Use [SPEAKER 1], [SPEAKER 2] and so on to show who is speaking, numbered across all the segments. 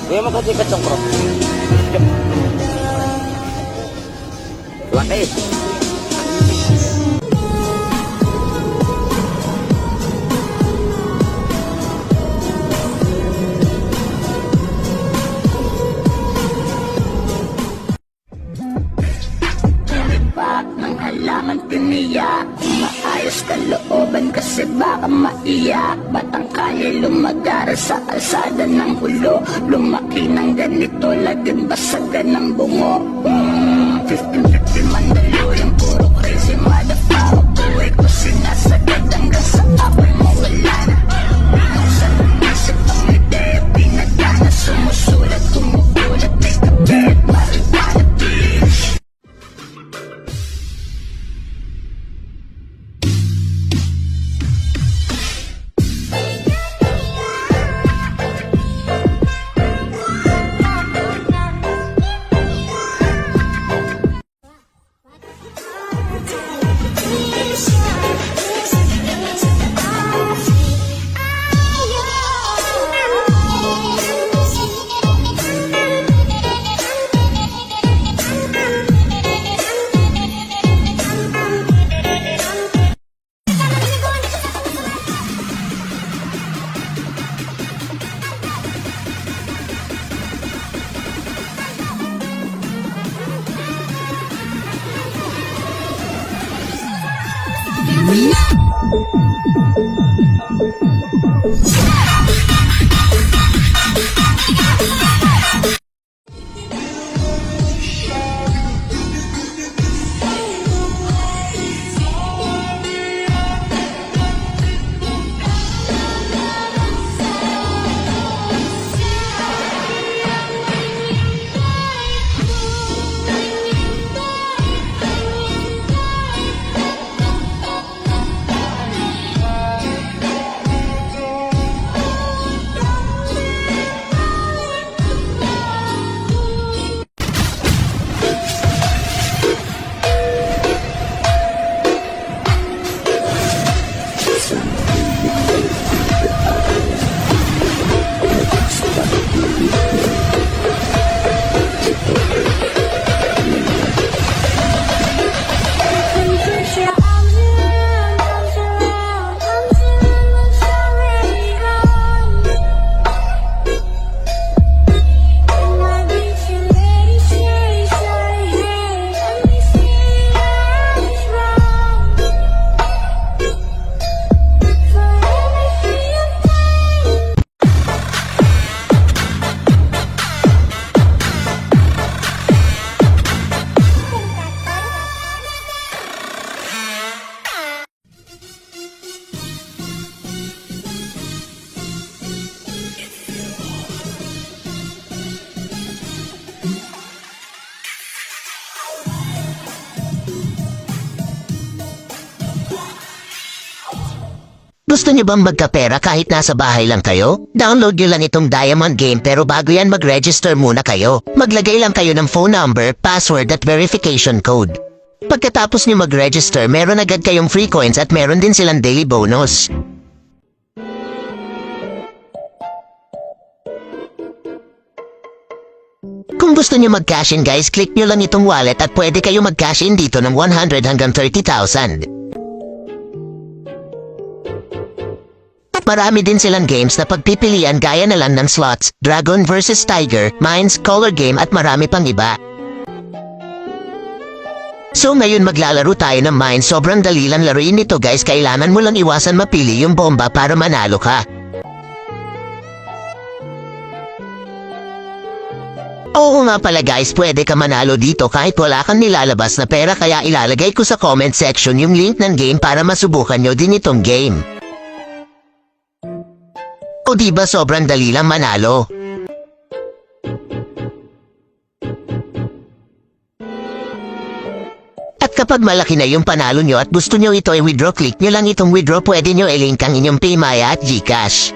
[SPEAKER 1] Kuya, magkatikat yung cross. Laki.
[SPEAKER 2] Ng halaman tiniyak, maayos kalooban kasi baka maiyak. Batang kalye lumagara sa kalsada ng ulo, lumaki ng ganito, laging basagan ng bungo. 15-50 mandalo yung puro crazy motherfucker. Buhay ko sinasagad hanggang sa ako'y mawala na. Minsan naisip ang ideya, pinagana, sumusulat, tumugulat, may kabit, marijuana, bitch.
[SPEAKER 3] Gusto niyo bang magkapera kahit nasa bahay lang kayo? Download niyo lang itong Diamond Game pero bago yan mag-register muna kayo. Maglagay lang kayo ng phone number, password at verification code. Pagkatapos niyo mag-register, meron agad kayong free coins at meron din silang daily bonus. Kung gusto niyo mag-cash in guys, click niyo lang itong wallet at pwede kayo mag-cash in dito ng 100 hanggang 30,000. Marami din silang games na pagpipilian gaya na lang ng slots, Dragon vs Tiger, Mines, Color Game at marami pang iba. So ngayon maglalaro tayo ng Mines, sobrang dali lang laruin nito guys, kailangan mo lang iwasan mapili yung bomba para manalo ka. Oo nga pala guys, pwede ka manalo dito kahit wala kang nilalabas na pera kaya ilalagay ko sa comment section yung link ng game para masubukan nyo din itong game. O diba sobrang dali lang manalo? At kapag malaki na yung panalo nyo at gusto nyo ito i-withdraw, click nyo lang itong withdraw, pwede nyo i-link ang inyong Paymaya at Gcash.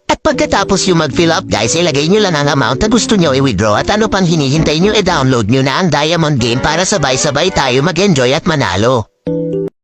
[SPEAKER 3] At pagkatapos yung mag-fill up guys, ilagay nyo lang ang amount na gusto nyo i-withdraw at ano pang hinihintay nyo, i-download nyo na ang Diamond Game para sabay-sabay tayo mag-enjoy at manalo.